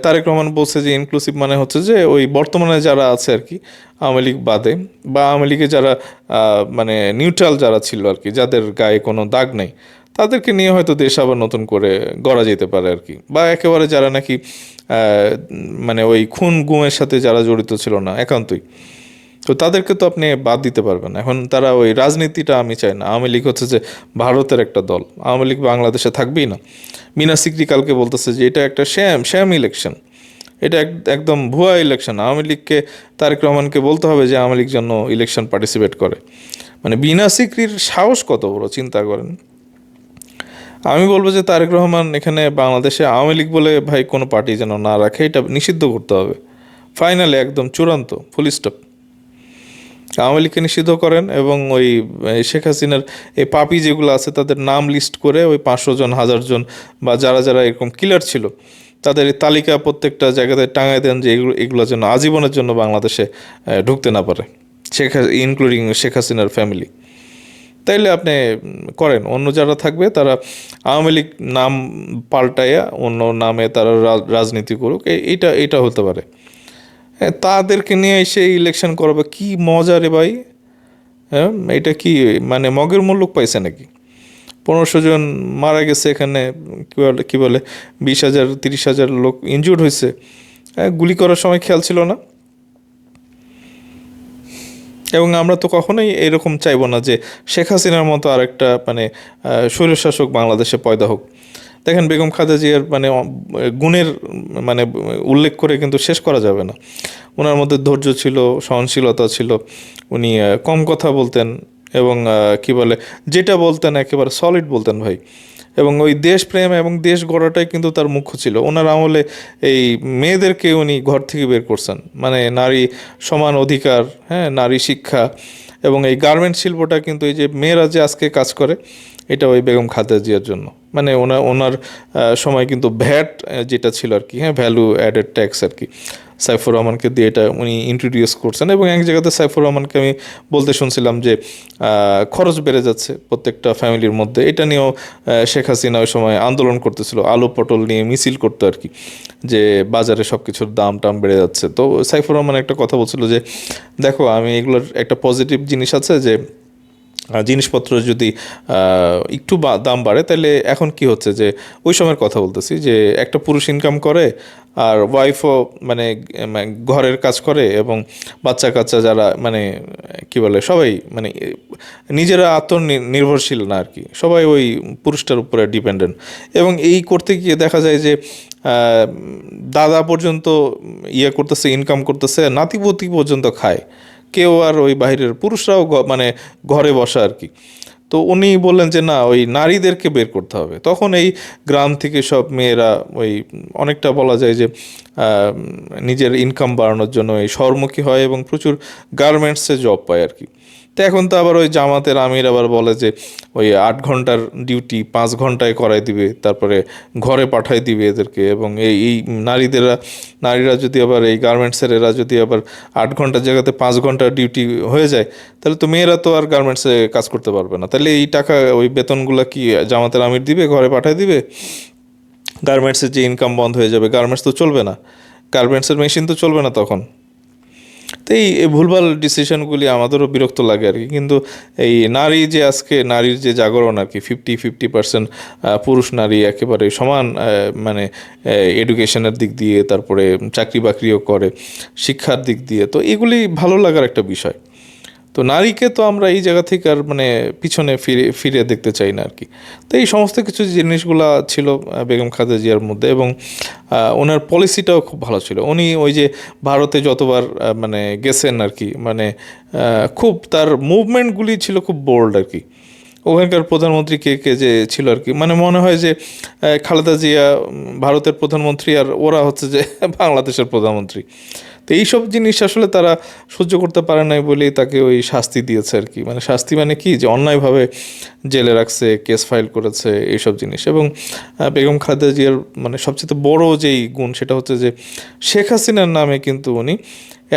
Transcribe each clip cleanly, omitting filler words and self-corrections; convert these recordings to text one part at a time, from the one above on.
তারেক রহমান বলছে যে ইনক্লুসিভ মানে হচ্ছে যে ওই বর্তমানে যারা আছে আর কি, আওয়ামী লীগ বাদে, বা আওয়ামী লীগে যারা মানে নিউট্রাল যারা ছিল আর কি, যাদের গায়ে কোনো দাগ নেই, তাদেরকে নিয়ে হয়তো দেশ আবার নতুন করে গড়া যেতে পারে আর কি। বা একেবারে যারা নাকি মানে ওই খুন গুমের সাথে যারা জড়িত ছিল না একান্তই, তো তাদেরকে তো আপনি বাদ দিতে পারবেন না। এখন তারা ওই রাজনীতিটা আমি চাই না। আওয়ামী লীগ হচ্ছে যে ভারতের একটা দল, আওয়ামী লীগ বাংলাদেশে থাকবেই না। মিনা সিকরি কালকে বলতেছে যে এটা একটা শ্যাম শ্যাম ইলেকশন, এটা একদম ভুয়া ইলেকশন। আওয়ামী লীগকে, তারেক রহমানকে বলতে হবে যে আওয়ামী লীগ যেন ইলেকশন পার্টিসিপেট করে। মানে বিনা সিকরির সাহস কত বড়, চিন্তা করেন। আমি বলবো যে তারেক রহমান এখানে বাংলাদেশে আওয়ামী লীগ বলে ভাই কোনো পার্টি যেন না রাখে, এটা নিষিদ্ধ করতে হবে ফাইনালি, একদম চূড়ান্ত ফুল স্টপ। আওয়ামী লীগকে নিষিদ্ধ করেন এবং ওই শেখ হাসিনার এই পাপি যেগুলো আছে তাদের নাম লিস্ট করে ওই 500 জন 1000 জন বা যারা যারা এরকম কিলার ছিল তাদের এই তালিকা প্রত্যেকটা জায়গাতে টাঙায় দেন যে এগুলো এগুলো যেন আজীবনের জন্য বাংলাদেশে ঢুকতে না পারে, ইনক্লুডিং শেখ হাসিনার ফ্যামিলি। তাইলে আপনি করেন, অন্য যারা থাকবে তারা আওয়ামী লীগ নাম পাল্টাইয়া অন্য নামে তারা রাজনীতি করুক, এইটা এটা হতে পারে। হ্যাঁ, তাদেরকে নিয়ে এসে ইলেকশন করাবে, কি মজা রে ভাই। হ্যাঁ, এটা কি মানে মগের মুল্লুক পাইছে নাকি? 1500 জন মারা গেছে এখানে, কি বলে 20,000 30,000 লোক ইনজুর্ড হয়েছে। হ্যাঁ, গুলি করার সময় খেয়াল ছিল না। এবং আমরা তো কখনোই এরকম চাইবো না যে শেখ হাসিনার মতো আরেকটা মানে স্বৈরশাসক বাংলাদেশে পয়দা হোক। দেখেন বেগম খালেদা জিয়ার মানে গুণের মানে উল্লেখ করে কিন্তু শেষ করা যাবে না। ওনার মধ্যে ধৈর্য ছিল, সহনশীলতা ছিল, উনি কম কথা বলতেন এবং কি বলে যেটা বলতেন একেবারে সলিড বলতেন ভাই। এবং ওই দেশপ্রেম এবং দেশ গড়াটাই কিন্তু তার মুখ্য ছিল। ওনার আমলে এই মেয়েদেরকে উনি ঘর থেকে বের করছেন, মানে নারী সমান অধিকার, হ্যাঁ, নারী শিক্ষা এবং এই গার্মেন্ট শিল্পটা কিন্তু এই যে মেয়েরা যে আজকে কাজ করে, এটা ওই বেগম খালেদা জিয়ার জন্য। মানে ওনার সময় কিন্তু ভ্যাট যেটা ছিল আর কি, হ্যাঁ, ভ্যালু অ্যাডেড ট্যাক্স আর কি, সাইফুর রহমানকে দিয়ে এটা উনি ইন্ট্রোডিউস করছেন। এবং এক জায়গাতে সাইফুর রহমানকে আমি বলতে শুনছিলাম যে খরচ বেড়ে যাচ্ছে প্রত্যেকটা ফ্যামিলির মধ্যে, এটা নিয়েও শেখ হাসিনা ওই সময় আন্দোলন করতেছিল, আলু পটল নিয়ে মিছিল করতো আর কি, যে বাজারে সব কিছুর দাম টাম বেড়ে যাচ্ছে। তো সাইফুর রহমান একটা কথা বলছিল যে দেখো, আমি এগুলোর একটা পজিটিভ জিনিস আছে যে জিনিসপত্র যদি একটু দাম বাড়ে, তাহলে এখন কি হচ্ছে যে ওই সময়ের কথা বলতেছি যে একটা পুরুষ ইনকাম করে আর ওয়াইফও মানে ঘরের কাজ করে এবং বাচ্চা কাচ্চা যারা মানে কি বলে সবাই মানে নিজেরা আত্মনির্ভরশীল না আর কি, সবাই ওই পুরুষটার উপরে ডিপেন্ডেন্ট। এবং এই করতে গিয়ে দেখা যায় যে দাদা পর্যন্ত ইয়ে করতেছে, ইনকাম করতেছে, নাতিপতি পর্যন্ত খায়, কেউ আর ওই বাইরের পুরুষরাও মানে ঘরে বসা আর কি। তো উনি বললেন যে না, ওই নারীদেরকে বের করতে হবে। তখন এই গ্রাম থেকে সব মেয়েরা ওই অনেকটা বলা যায় যে নিজের ইনকাম বাড়ানোর জন্য এই শহরমুখী হয় এবং প্রচুর গার্মেন্টসে জব পায় আর কি। তো এখন তো আবার ওই জামাতের আমির আবার বলে যে ওই 8 ঘন্টার ডিউটি 5 ঘন্টায় করাই দিবে, তারপরে ঘরে পাঠাই দিবে এদেরকে। এবং এই নারীরা যদি আবার এই গার্মেন্টসের এরা যদি আবার 8 ঘন্টার জায়গাতে 5 ঘন্টার ডিউটি হয়ে যায়, তাহলে তো মেয়েরা তো আর গার্মেন্টসে কাজ করতে পারবে না। তাহলে এই টাকা ওই বেতনগুলো কি জামাতের আমির দিবে, ঘরে পাঠায় দিবে? গার্মেন্টসের যে ইনকাম বন্ধ হয়ে যাবে, গার্মেন্টস তো চলবে না, গার্মেন্টসের মেশিন তো চলবে না তখন। তো এই ভুলভাল ডিসিশনগুলি আমাদেরও বিরক্ত লাগে আর কি। কিন্তু এই নারী যে আজকে নারীর যে জাগরণ আর কি, 50-50% পুরুষ নারী একেবারে সমান, মানে এডুকেশনের দিক দিয়ে, তারপরে চাকরি বাকরিও করে, শিক্ষার দিক দিয়ে, তো এগুলি ভালো লাগার একটা বিষয়। তো নারীকে তো আমরা এই জায়গা থেকে আর মানে পিছনে ফিরে ফিরে দেখতে চাই না আর কি। তো এই সমস্ত কিছু জিনিসগুলা ছিল বেগম খালেদা জিয়ার মধ্যে। এবং ওনার পলিসিটাও খুব ভালো ছিল। উনি ওই যে ভারতে যতবার মানে গেছেন আর কি, মানে খুব তার মুভমেন্টগুলি ছিল খুব বোল্ড আর কি। ওখানকার প্রধানমন্ত্রী কে কে যে ছিল আর কি, মানে মনে হয় যে খালেদা জিয়া ভারতের প্রধানমন্ত্রী আর ওরা হচ্ছে যে বাংলাদেশের প্রধানমন্ত্রী। তো এইসব জিনিস আসলে তারা সহ্য করতে পারে নাই বলেই তাকে ওই শাস্তি দিয়েছে আর কি। মানে শাস্তি মানে কি, যে অন্যায়ভাবে জেলে রাখছে, কেস ফাইল করেছে, এইসব জিনিস। এবং বেগম খালেদা জিয়ার মানে সবচেয়ে বড় যেই গুণ সেটা হচ্ছে যে শেখ হাসিনার নামে কিন্তু উনি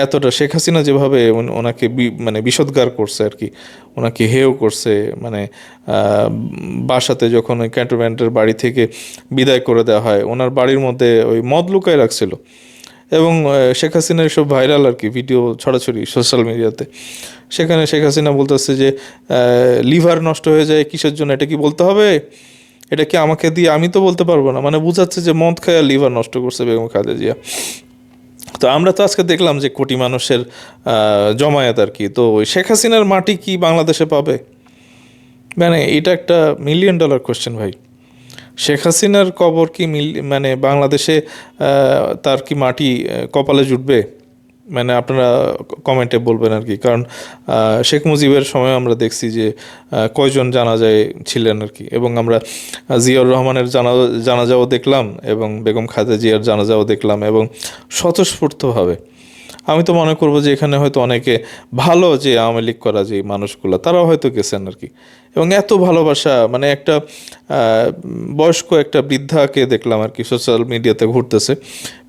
এতটা শেখ হাসিনা যেভাবে ওনাকে মানে বিষোদ্গার করছে আর কি, ওনাকে হেয় করছে, মানে বাসাতে যখন ওই ক্যান্টনমেন্টের বাড়ি থেকে বিদায় করে দেওয়া হয়, ওনার বাড়ির মধ্যে ওই মদ লুকায় রাখছিল। এবং শেখ হাসিনার সব ভাইরাল আর কি ভিডিও ছড়াছড়ি সোশ্যাল মিডিয়াতে। সেখানে শেখ হাসিনা বলতেছে যে লিভার নষ্ট হয়ে যায় কিসের জন্য, এটা কি বলতে হবে, এটা কি আমাকে দিয়ে, আমি তো বলতে পারবো না, মানে বোঝাচ্ছে যে মদ খায় লিভার নষ্ট করছে বেগম খালেদা জিয়া। তো আমরা তো আজকে দেখলাম যে কোটি মানুষের জমায়েত আর কি, তো ওই শেখ হাসিনার মাটি কি বাংলাদেশে পাবে? মানে এটা একটা মিলিয়ন ডলার কোশ্চেন ভাই। শেখ হাসিনার কবর কি মানে বাংলাদেশে তার কি মাটি কপালে জুটবে? মানে আপনারা কমেন্টে বলবেন আর কি, কারণ শেখ মুজিবের সময় আমরা দেখছি যে কয়জন জানাজায় ছিলেন আর কি, এবং আমরা জিয়াউর রহমানের জানাজাও দেখলাম এবং বেগম খালেদা জিয়ার জানাজাও দেখলাম, এবং স্বতঃস্ফূর্তভাবে আমি তো মনে করবো যে এখানে হয়তো অনেকে ভালো যে আওয়ামী লীগ করা যে মানুষগুলো তারাও হয়তো গেছেন আর কি। এবং এত ভালোবাসা, মানে একটা বয়স্ক একটা বৃদ্ধাকে দেখলাম আর কি সোশ্যাল মিডিয়াতে ঘুরতেছে,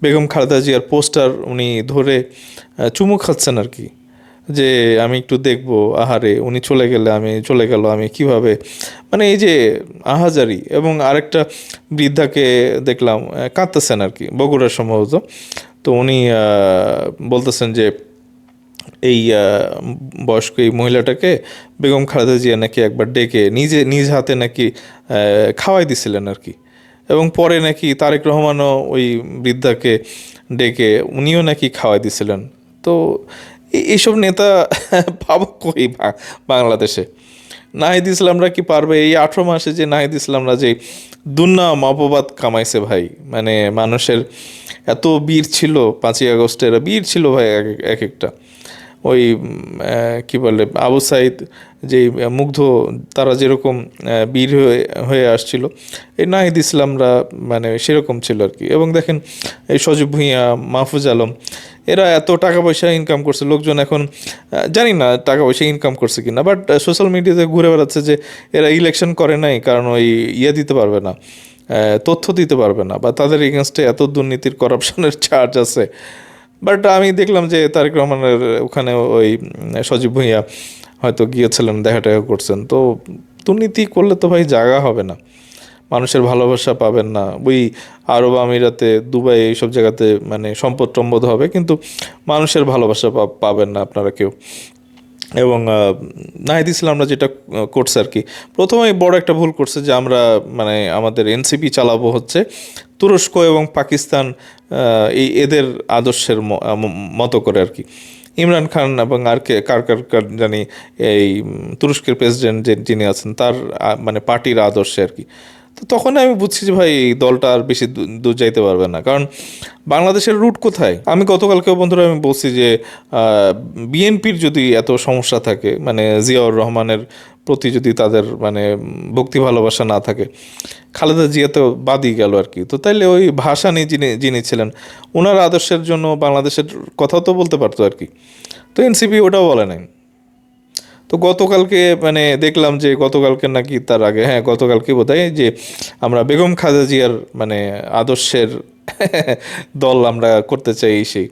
বেগম খালেদা জিয়ার পোস্টার উনি ধরে চুমু খাচ্ছেন আর কি, যে আমি একটু দেখবো, আহারে উনি চলে গেলে আমি চলে গেল আমি কিভাবে, মানে এই যে আহাজারি। এবং আরেকটা বৃদ্ধাকে দেখলাম কাঁদতেছেন আর কি, বগুড়ার সম্ভবত। তো উনি বলতেছেন যে এই বয়স্ক এই মহিলাটাকে বেগম খালেদা জিয়া নাকি একবার ডেকে নিজ হাতে নাকি খাওয়াই দিছিলেন আর কি। এবং পরে নাকি তারেক রহমানও ওই বৃদ্ধাকে ডেকে উনিও নাকি খাওয়াই দিছিলেন। তো এইসব নেতা পাবো কই বাংলাদেশে? নাহিদ ইসলামরা কি পারবে এই 18 মাসে, যে নাহিদ ইসলামরা যে দুর্নাম অপবাদ কামাইছে ভাই, মানে মানুষের এত বীর ছিল 5ই আগস্টের, বীর ছিল ভাই এক একটা। ওই কি বলে আবু সাইদ, যেই মুগ্ধ, তারা যেরকম বীর হয়ে আসছিল, এই নাহিদ ইসলামরা মানে সেরকম ছিল আর কি। এবং দেখেন এই সজীব ভুঁইয়া, মাহফুজ আলম, এরা এত টাকা পয়সা ইনকাম করছে, লোকজন এখন জানি না টাকা পয়সা ইনকাম করছে কিনা, বাট সোশ্যাল মিডিয়াতে ঘুরে বেড়াচ্ছে যে এরা ইলেকশন করে নাই কারণ ওই দিতে পারবে না, তথ্য দিতে পারবে না, বা তাদের এগেনস্টে এত দুর্নীতির করাপশনের চার্জ আছে। বাট আমি দেখলাম যে তারেক রহমানের ওখানে ওই সজীব ভুঁইয়া হয়তো গিয়েছিলেন, দেখা টেকা করছেন। তো দুর্নীতি করলে তো ভাই জায়গা হবে না, মানুষের ভালোবাসা পাবেন না। ওই আরব আমিরাতে, দুবাই, এইসব জায়গাতে মানে সম্পদ টম্পদ হবে, কিন্তু মানুষের ভালোবাসা পাবেন না আপনারা কেউ। এবং নাহিদ ইসলামরা যেটা করছে আর কি, প্রথমেই বড় একটা ভুল করছে যে আমরা মানে আমাদের এনসিপি চালাবো হচ্ছে তুরস্ক এবং পাকিস্তান, এদের আদর্শের মতো করে আর কি। ইমরান খান এবং আর কে কার কার কার জানি এই তুরস্কের প্রেসিডেন্ট যিনি আছেন তার মানে পার্টির আদর্শে আর কি। তো তখন আমি বুঝছি যে ভাই এই দলটা আর বেশি দূর যাইতে পারবে না, কারণ বাংলাদেশের রুট কোথায়? আমি গতকালকেও বন্ধুরা আমি বলছি যে বিএনপির যদি এত সমস্যা থাকে, মানে জিয়াউর রহমানের প্রতি যদি তাদের মানে ভক্তি ভালোবাসা না থাকে, খালেদা জিয়া তো বাদই গেল আর কি। তো তাইলে ওই ভাষা নিয়ে যিনি ছিলেন, ওনার আদর্শের জন্য বাংলাদেশের কথাও তো বলতে পারতো আর কি। তো এনসিপি ওটাও বলে নাই। তো গতকালকে মানে দেখলাম যে গতকালকে নাকি তার আগে, হ্যাঁ গতকালকে বোধহয়, যে আমরা বেগম খালেদা জিয়ার মানে আদর্শের দল আমরা করতে চাই সেই